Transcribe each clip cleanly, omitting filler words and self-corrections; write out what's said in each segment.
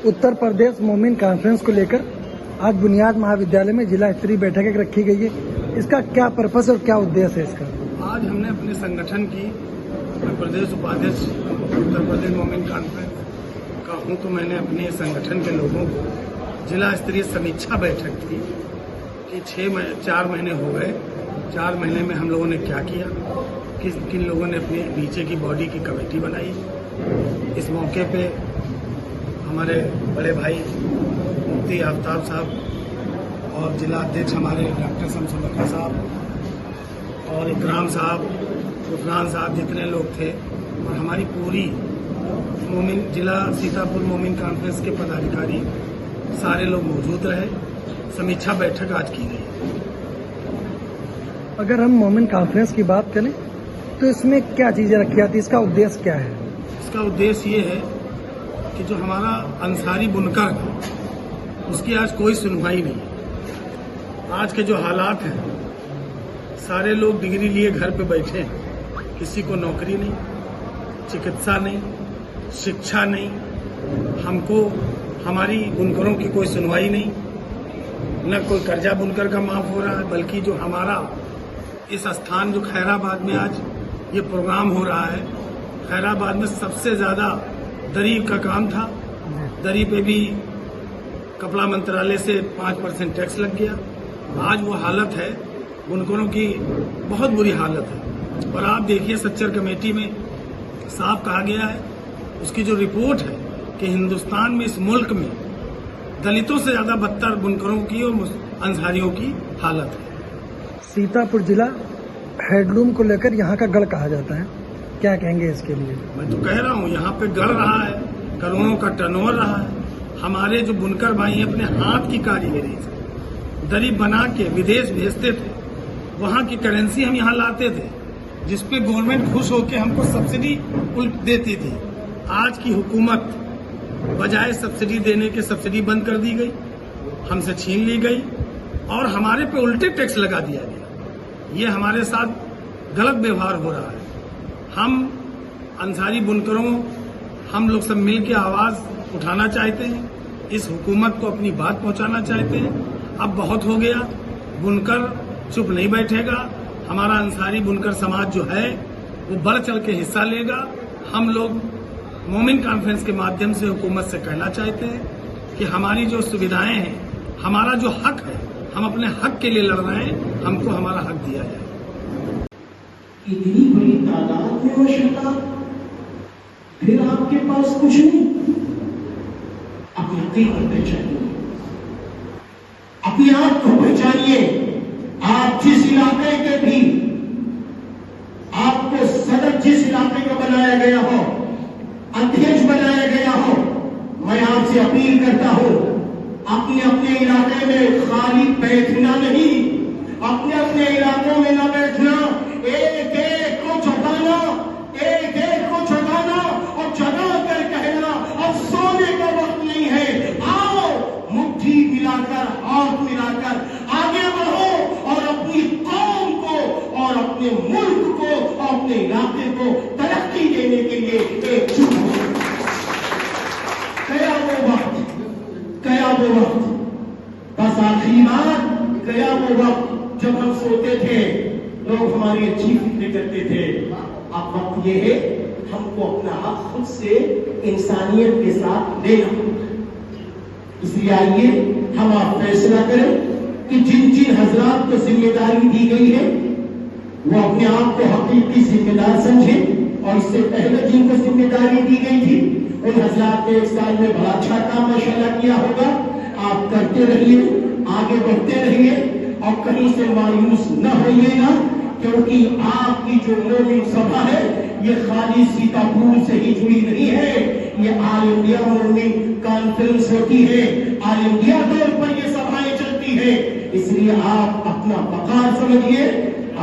उत्तर प्रदेश मोमिन कॉन्फ्रेंस को लेकर आज बुनियाद महाविद्यालय में जिला स्तरीय बैठक एक रखी गई है। इसका क्या पर्पस और क्या उद्देश्य है इसका? आज हमने अपने संगठन की, मैं प्रदेश उपाध्यक्ष उत्तर प्रदेश मोमिन कॉन्फ्रेंस का हूँ, तो मैंने अपने संगठन के लोगों को जिला स्तरीय समीक्षा बैठक की कि 4 महीने हो गए, 4 महीने में हम लोगों ने क्या किया, किन लोगों ने अपने नीचे की बॉडी की कमेटी बनाई। इस मौके पे हमारे बड़े भाई मुफ्ती आफ्ताब साहब और जिला अध्यक्ष हमारे डॉक्टर शमसुल्लाह साहब और इकराम साहब, गुफरान साहब, जितने लोग थे और हमारी पूरी मोमिन जिला सीतापुर मोमिन कॉन्फ्रेंस के पदाधिकारी सारे लोग मौजूद रहे। समीक्षा बैठक आज की गई। अगर हम मोमिन कॉन्फ्रेंस की बात करें तो इसमें क्या चीजें रखी जाती, इसका उद्देश्य क्या है? इसका उद्देश्य ये है कि जो हमारा अंसारी बुनकर है उसकी आज कोई सुनवाई नहीं है। आज के जो हालात हैं, सारे लोग डिग्री लिए घर पे बैठे हैं, किसी को नौकरी नहीं, चिकित्सा नहीं, शिक्षा नहीं, हमको हमारी बुनकरों की कोई सुनवाई नहीं, न कोई कर्जा बुनकर का माफ हो रहा है, बल्कि जो हमारा इस स्थान जो खैराबाद में आज ये प्रोग्राम हो रहा है, खैराबाद में सबसे ज्यादा दरी का काम था। दरी पे भी कपड़ा मंत्रालय से 5% टैक्स लग गया। आज वो हालत है, बुनकरों की बहुत बुरी हालत है। और आप देखिए सच्चर कमेटी में साफ कहा गया है, उसकी जो रिपोर्ट है कि हिंदुस्तान में, इस मुल्क में दलितों से ज्यादा बदतर बुनकरों की और अंसारियों की हालत है। सीतापुर जिला हैंडलूम को लेकर यहाँ का गढ़ कहा जाता है, क्या कहेंगे इसके लिए? मैं तो कह रहा हूँ, यहाँ पे गढ़ रहा है, करोड़ों का टर्नओवर रहा है। हमारे जो बुनकर भाई हैं अपने हाथ की कारीगरी से दरी बना के विदेश भेजते थे, वहाँ की करेंसी हम यहाँ लाते थे, जिसपे गवर्नमेंट खुश होकर हमको सब्सिडी देती थी। आज की हुकूमत बजाय सब्सिडी देने के सब्सिडी बंद कर दी गई, हमसे छीन ली गई और हमारे पे उल्टे टैक्स लगा दिया गया। ये हमारे साथ गलत व्यवहार हो रहा है। हम अंसारी बुनकरों, हम लोग सब मिल के आवाज उठाना चाहते हैं, इस हुकूमत को अपनी बात पहुंचाना चाहते हैं। अब बहुत हो गया, बुनकर चुप नहीं बैठेगा। हमारा अंसारी बुनकर समाज जो है वो बढ़ चढ़ के हिस्सा लेगा। हम लोग मोमिन कॉन्फ्रेंस के माध्यम से हुकूमत से कहना चाहते हैं कि हमारी जो सुविधाएं हैं, हमारा जो हक है, हम अपने हक के लिए लड़ रहे हैं, हमको हमारा हक दिया जाए। इतनी बड़ी तादाद में आवश्यकता, फिर आपके पास कुछ नहीं। अपनी कीमत पहचानिए, अपने आप को पहचानिए। आप जिस इलाके के भी, आपको सदर जिस इलाके का बनाया गया हो, अध्यक्ष बनाया गया हो, मैं आपसे अपील करता हूं, अपने अपने इलाके में खाली बैठना नहीं, अपने अपने इलाकों में न बैठना, एक एक को छुटाना, एक एक को छुटाना और जगा कर कहना अब सोने का वक्त नहीं है। आओ मुट्ठी मिलाकर, हाथ मिलाकर आगे बढ़ो और अपनी कौम को और अपने मुल्क को और अपने इलाके को तरक्की देने के लिए एकजुट हो। गया वो वक्त, गया वो वक्त, बस आखिरी बात, गया वो वक्त जब हम सोते थे, लोग हमारी अच्छी फिक्र करते थे। अब वक्त ये है, हमको अपना हक खुद से इंसानियत के साथ लेना। इसलिए आइए हम आप फैसला करें कि जिन जिन हजरात को जिम्मेदारी दी गई है वो अपने आप को हकीकी जिम्मेदार समझे, और इससे पहले जिनको जिम्मेदारी दी गई थी उन हजरात ने 1 साल में बड़ा अच्छा काम माशाल्लाह किया होगा। आप करते रहिए, आगे बढ़ते रहिए और कहीं से मायूस न होइएगा, क्योंकि आपकी जो मोमिन सभा है ये खाली सीतापुर से ही जुड़ी नहीं है, ये ऑल इंडिया मोमिन कॉन्फ्रेंस होती है, ऑल इंडिया तौर पर ये सभाएं चलती है। इसलिए आप अपना वकार समझिए,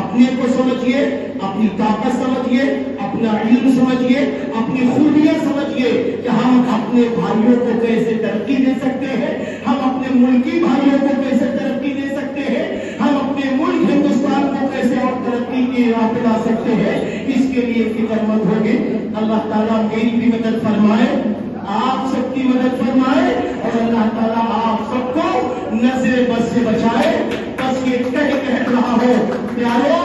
अपने को समझिए, अपनी ताकत समझिए, अपना इल्म समझिए, अपनी खूबियां समझिए कि हम अपने भाइयों को कैसे तरक्की दे सकते हैं, हम अपने मुल्की भाइयों को कैसे तरक्की दे सकते हैं, हम अपने मुल्क हिंदुस्तान को कैसे और तरक्की की राह पे ला सकते हैं, इसके लिए फिक्रमंद होंगे। अल्लाह ताला मेरी भी मदद फरमाए। آپ سب کی مدد فرمائے اور اللہ تعالیٰ آپ سب کو نظر بس سے بچائے. بس یہ کہہ رہا ہو پیارو،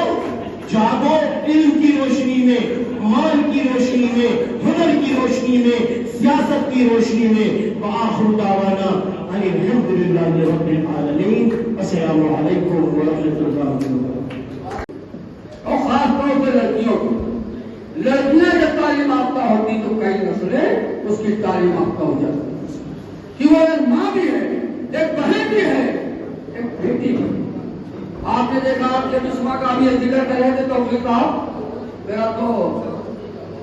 جاگو علم کی روشنی میں، مال کی روشنی میں، ہنر کی روشنی میں، سیاست کی روشنی میں. وآخر دعوانا ان الحمدللہ رب العالمین. السلام علیکم ورحمۃ اللہ وبرکاتہ. اور خاص طور پر لڑکیوں کو، لڑکیاں جب تعلیم یافتہ ہوتی تو کئی نسلیں اس کی تعلیم یافتہ ہو جاتی، کہ وہ ایک ماں بھی ہے، ایک بہن بھی ہے، ایک بیٹی بھی. آپ نے دیکھا آپ کے بسما کا بھی ذکر کر رہے تھے توفیق صاحب، میرا تو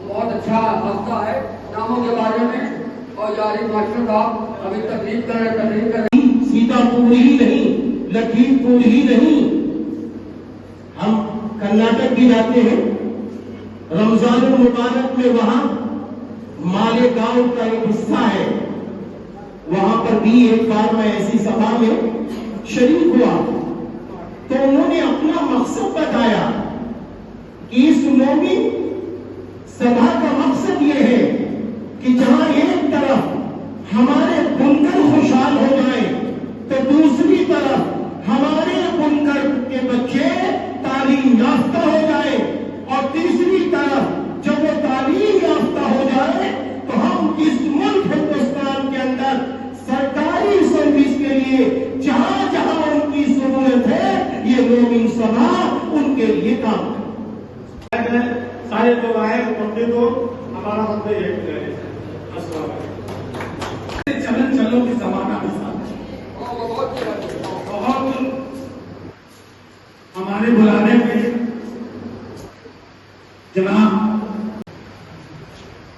بہت اچھا حافظہ ہے ناموں کے بارے میں. اور یاری ماسٹر صاحب ابھی تقریر کر رہے سیتا پور ہی نہیں، لکھیم پور ہی نہیں، ہم کرناٹک بھی جاتے ہیں. رمضان المبارک میں وہاں مالیگاؤں کا ایک حصہ ہے، وہاں پر بھی ایک بار میں ایسی سبھا میں شریک ہوا تو انہوں نے اپنا مقصد بتایا کہ اس مومن سبھا کا مقصد یہ ہے کہ جہاں ایک طرف ہمارے بنکر خوشحال ہو جائیں تو دوسری طرف ہمارے بنکر کے بچے تعلیم یافتہ ہو جائیں، اور تیسری طرف جب وہ تعلیم یافتہ ہو جائے تو ہم اس ملک ہندوستان کے اندر سرکاری سروس کے لیے جہاں جہاں ان کی ضرورت ہے یہ مومن سبھا ان کے لیے کام کرے. سارے لوگ آئے پنڈت کو ہمارا مطلب یہ ہے. چلن چلو کی زمانہ کے ساتھ بہت ہمارے بلانے پہ جناب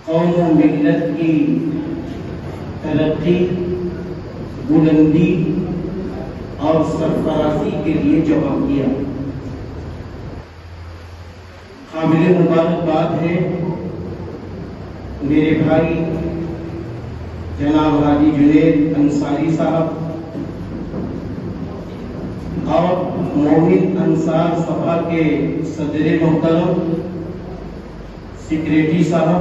قوم و ملت کی ترقی، بلندی اور سرفرازی کے لیے جمع کیا. قابل مبارکباد ہے میرے بھائی جناب حاجی جنید انصاری صاحب اور مومن انصار سبھا کے صدر محترم سیکریٹری صاحب